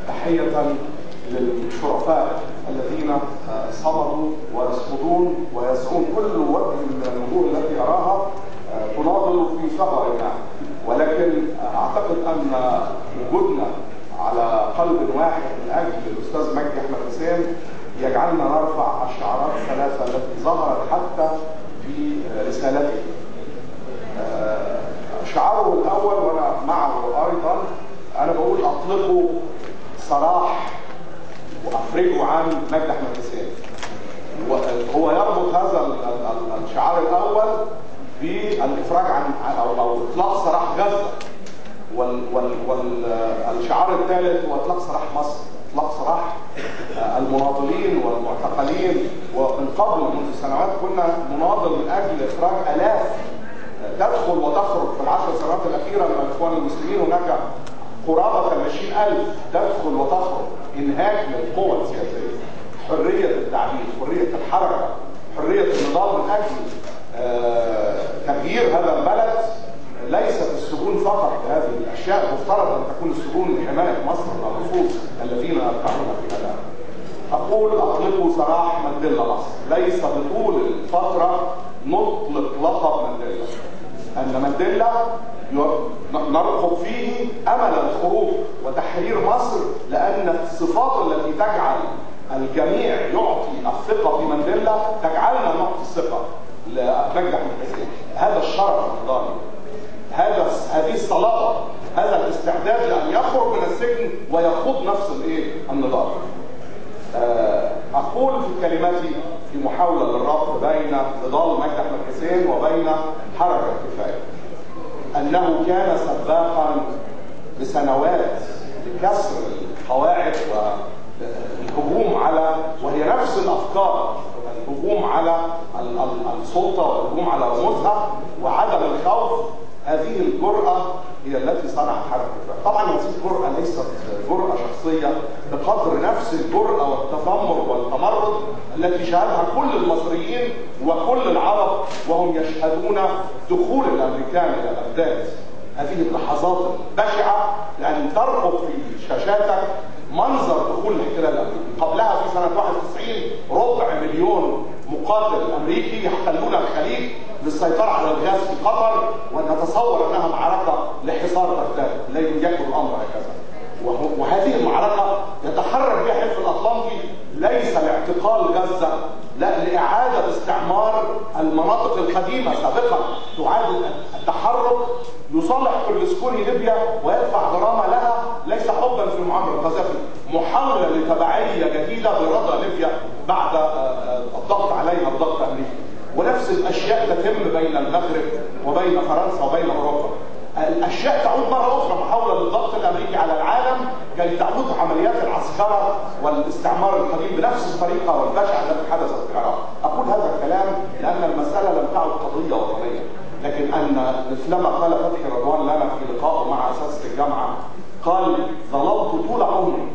تحية للشرفاء الذين صمدوا ويصمدون ويسعون كل وجه من الوجوه التي أراها تناضل في ثغرنا، ولكن أعتقد أن وجودنا على قلب واحد من أجل الأستاذ مجدي أحمد حسين يجعلنا نرفع الشعارات الثلاثة التي ظهرت حتى في رسالته. شعاره الأول وأنا معه أيضا، أنا بقول أطلقوا سراح وأفرجوا عن مجدي أحمد حسين. هو يربط هذا الشعار الأول بالإفراج عن أو إطلاق سراح غزة، والشعار الثالث هو إطلاق سراح مصر، إطلاق سراح المناضلين والمعتقلين. ومن قبل منذ سنوات كنا نناضل من أجل إخراج آلاف تدخل وتخرج في العشر سنوات الأخيرة من الإخوان المسلمين. هناك قرابة 20,000 تدخل وتخرج، إنهاك للقوى السياسية، حرية التعبير، حرية الحركة، حرية النضال من أجل تغيير هذا البلد. ليست السجون فقط هذه الأشياء، مفترض أن تكون السجون لحماية مصر من اللصوص الذين يركعون في هذا. أقول أطلقوا سراح مانديلا مصر. ليس بطول الفترة نطلق لقب مانديلا، أن مانديلا نرقب فيه أمل الخروج وتحرير مصر، لأن الصفات التي تجعل الجميع يعطي الثقة في مانديلا تجعلنا نعطي الثقة لمجدي أحمد حسين. هذا الشرف النضالي، هذه الصلابة، هذا الاستعداد لأن يخرج من السجن ويخوض نفس النضال. أقول في كلمتي في محاولة للربط بين نضال مجدي أحمد حسين وبين حركة الكفاية أنه كان سباقا لسنوات لكسر القواعد والهجوم على، وهي نفس الأفكار، الهجوم على السلطة والهجوم على رموزها وعدم الخوف. هذه الجرأة هي التي صنعت حركة الكفاية. طبعا هذه الجرأة ليست جرأة شخصية بقدر نفس الجرأة والتذمر والتمرد التي شهدها كل المصريين وكل العرب وهم يشهدون دخول الأمريكان إلى بغداد. هذه اللحظات البشعة، لأن ترقب في شاشاتك منظر دخول الاحتلال الأمريكي. قبلها في سنة 91 250,000 مقاتل أمريكي يحتلون الخليج للسيطرة على الغاز في قطر، ونتصور أنها معركة لحصار بغداد. لا يكن الأمر هكذا. وهذه المعركة يتحرك بها حلف الأطلنطي ليس لاعتقال غزة، لا، لإعادة استعمار المناطق القديمة سابقا. تعاد التحرك يصالح برلسكوني ليبيا ويدفع غرامة لها، ليس حبا في معاملة القذافي، محاولة لتبعية جديدة برضا ليبيا بعد الضغط عليها بضغط أمريكي. ونفس الأشياء تتم بين المغرب وبين فرنسا وبين أوروبا. الأشياء تعود مرة أخرى، محاولة للضغط الأمريكي على العالم كي تعود عمليات العسكرة والاستعمار القديم بنفس الطريقة والبشعة التي حدثت في العراق. أقول هذا الكلام لأن المسألة لم تعد قضية وطنية، لكن أن مثلما قال فتحي رضوان لنا في لقائه مع أساتذة الجامعة، قال: ظللت طول عمري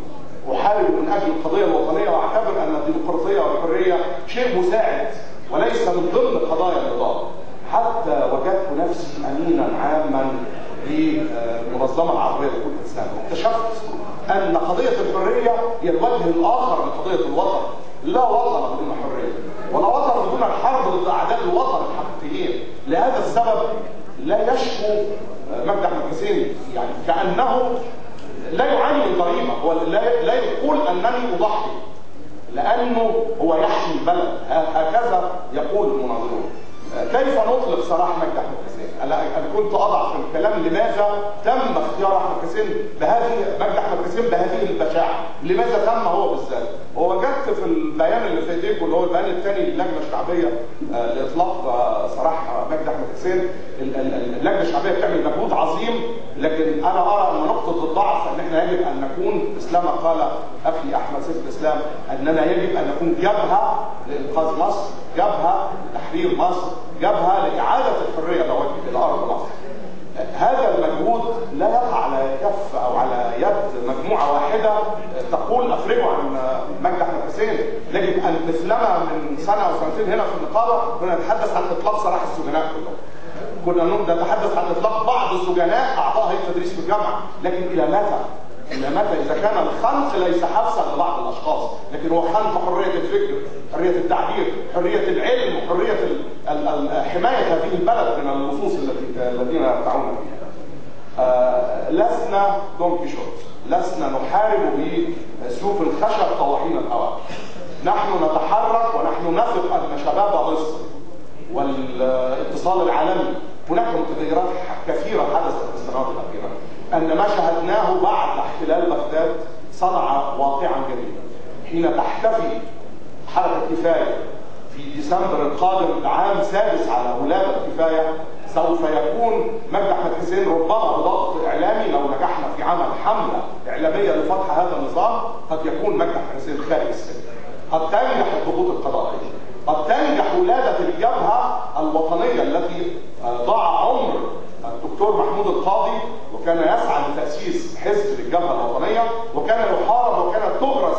أحارب من أجل القضية الوطنية، وأعتبر أن الديمقراطية والحرية شيء مساعد وليس من ضمن قضايا النضال، حتى وجدت نفسي أمينا عاما للمنظمة العربية لحقوق الإنسان، واكتشفت أن قضية الحرية هي الوجه الآخر من قضية الوطن. لا وطن بدون حرية، ولا وطن بدون الحرب ضد أعداء الوطن الحقيقيين. لهذا السبب لا يشكو مجدي أحمد حسين، يعني كأنه لا يعاني من ضريبة، هو لا يقول أنني أضحي، لأنه هو يحمي البلد. هكذا يقول المناظرون. كيف نطلق سراح مجدي أحمد حسين؟ أنا كنت أضع في الكلام لماذا تم اختيار أحمد حسين مجدي أحمد حسين بهذه البشاعة؟ لماذا تم هو بالذات؟ ووجدت في البيان اللي في ايديكم اللي هو البيان الثاني للجنة الشعبية لإطلاق سراح مجدي أحمد حسين، اللجنة الشعبية بتعمل مجهود عظيم، لكن أنا أرى أن نقطة الضعف أن احنا يجب أن نكون، مثل ما قال أخي أحمد سيف الإسلام، أننا يجب أن نكون جبهة لإنقاذ مصر، جبهة لتحرير مصر، جبهة لإعادة الحرية إلى أرض مصر. هذا المجهود لا يقع على كف أو على يد مجموعة واحدة تقول أفرجوا عن مجدي أحمد حسين. يجب أن مثلما من سنة أو سنتين هنا في النقابة كنا نتحدث عن إطلاق سراح السجناء كلهم. كنا نتحدث عن إطلاق بعض السجناء أعضاء هيئة التدريس في الجامعة، لكن إلى متى؟ متى إذا كان الخنق ليس حبسا لبعض الأشخاص، لكن هو خنق حرية الفكر، حرية التعبير، حرية العلم، حرية حماية هذه البلد من اللصوص الذين يرتعون فيها. لسنا دون كيشوت، لسنا نحارب بسيوف الخشب طواحين الهواء. نحن نتحرك ونحن نثق أن شباب مصر والاتصال العالمي، هناك متغيرات كثيرة حدثت في السنوات الأخيرة، أن ما شاهدناه بعد احتلال بغداد صنع واقعا جديدا. حين تحتفي حركة كفاية في ديسمبر القادم العام 6 على ولادة كفاية، سوف يكون مجدي أحمد حسين ربما بضغط إعلامي، لو نجحنا في عمل حملة إعلامية لفتح هذا النظام قد يكون مجدي أحمد حسين خارج السجن، قد تنجح الضغوط القضائية، قد تنجح ولادة الجبهة الوطنية التي ضاع عمر الدكتور محمود القاضي وكان يسعى لتأسيس حزب للجبهة الوطنية، وكان يحارب وكانت تغرس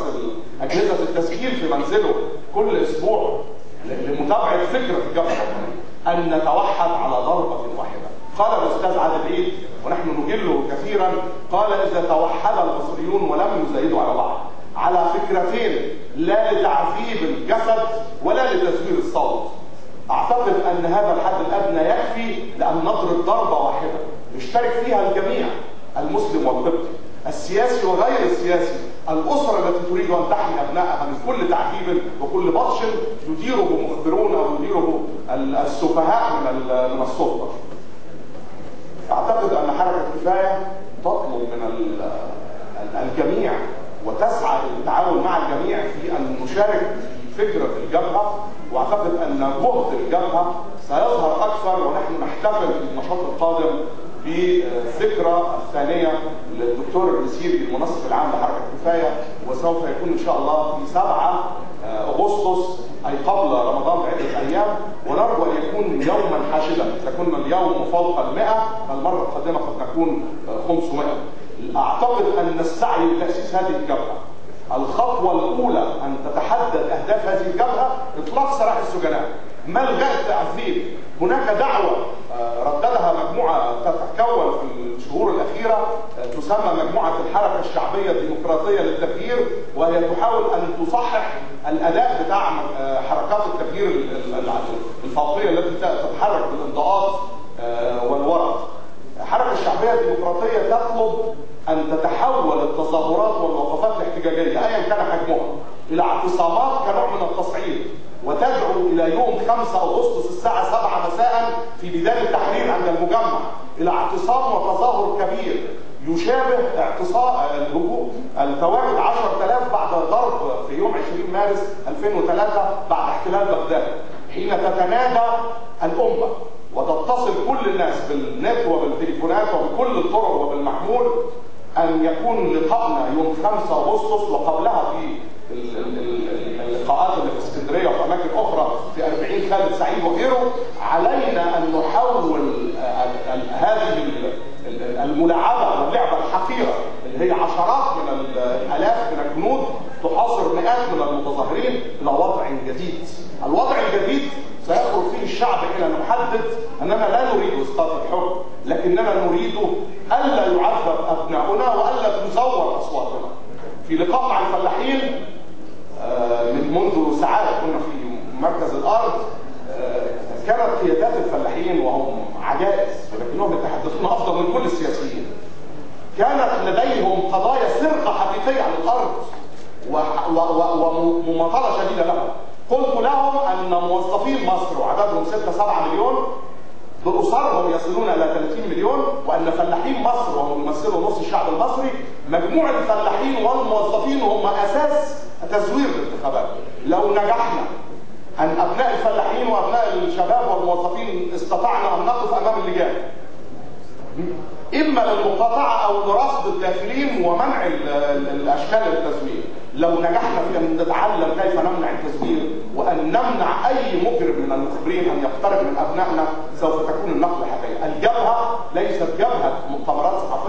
أجهزة التسجيل في منزله كل أسبوع لمتابعة فكرة الجبهة الوطنية، أن نتوحد على ضربة واحدة. قال الأستاذ عادل عيد ونحن نجله كثيرا، قال إذا توحد المصريون ولم يزايدوا على بعض على فكرتين لا لتعذيب الجسد ولا لتزوير الصوت، أعتقد أن هذا الحد الأدنى يكفي لأن نضرب ضربة واحدة يشترك فيها الجميع، المسلم والقبطي، السياسي وغير السياسي، الأسرة التي تريد أن تحمي أبنائها من كل تعذيب وكل بطش يديره مخبرون أو يديره السفهاء من السلطة. أعتقد أن حركة كفاية تطلب من الجميع وتسعى للتعاون مع الجميع في أن نشارك في فكرة الجبهة، وأعتقد أن جهد الجبهة سيظهر أكثر ونحن نحتفل في النشاط القادم بالذكرى الثانية للدكتور الرسيري المنسق العام لحركة كفاية، وسوف يكون إن شاء الله في 7 أغسطس أي قبل رمضان بعدة أيام، ونرجو أن يكون يوما حاشدا. إذا كنا اليوم فوق 100 فالمرة القادمة قد نكون 500. أعتقد أن السعي لتأسيس هذه الجبهة الخطوة الأولى أن تتحدد أهداف هذه الجبهة إطلاق سراح السجناء، ملغاء التعذيب. هناك دعوة رددها مجموعة تتكون في الشهور الأخيرة تسمى مجموعة الحركة الشعبية الديمقراطية للتغيير، وهي تحاول أن تصحح الأداء بتاع حركات التغيير الفوقية التي تتحرك بالإمضاءات والورق. الحركة الشعبية الديمقراطية تطلب أن تتحول التظاهرات والوقفات الاحتجاجية أيا كان حجمها إلى اعتصامات كنوع من التصعيد، وتدعو إلى يوم 5 أغسطس الساعة 7 مساء في ميدان التحرير عند المجمع إلى اعتصام وتظاهر كبير يشابه اعتصام التواجد 10,000 بعد ضرب في يوم 20 مارس 2003 بعد احتلال بغداد، حين تتنادى الأمة وتتصل كل الناس بالنت وبالتليفونات وبكل الطرق وبالمحمول أن يكون لقاءنا يوم 5 أغسطس، وقبلها في اللقاءات اللي في اسكندرية وفي أماكن أخرى في 40 خالد سعيد وغيره. علينا أن نحول هذه الملاعبة واللعبة الحقيرة اللي هي عشرات من الآلاف من الجنود تحاصر مئات من المتظاهرين إلى وضع جديد. الوضع الجديد سيخرج فيه الشعب إلى نحدد أننا لا نريد إسقاط الحكم، لكننا نريد ألا يعذب أبناؤنا وألا تزور أصواتنا. في لقاء مع الفلاحين منذ ساعات كنا في مركز الأرض، كانت قيادات الفلاحين وهم عجائز ولكنهم يتحدثون أفضل من كل السياسيين، كانت لديهم قضايا سرقة حقيقية عن الأرض ومماطلة شديدة لهم. قلت لهم أن موظفين مصر وعددهم 6-7 مليون بأسرهم يصلون إلى 30 مليون، وأن فلاحين مصر وهم يمثلوا نصف الشعب المصري مجموعة الفلاحين والموظفين هم أساس تزوير الانتخابات. لو نجحنا أن أبناء الفلاحين وأبناء الشباب والموظفين استطعنا أن نقف أمام اللجان إما للمقاطعة أو لرصد الداخلين ومنع الأشكال التزوير، لو نجحنا في أن نتعلم كيف نمنع التزوير وأن نمنع أي مجرم من المخبرين أن يقترب من أبنائنا، سوف تكون النقلة حقيقية. الجبهة ليست جبهة مؤتمرات صحفية.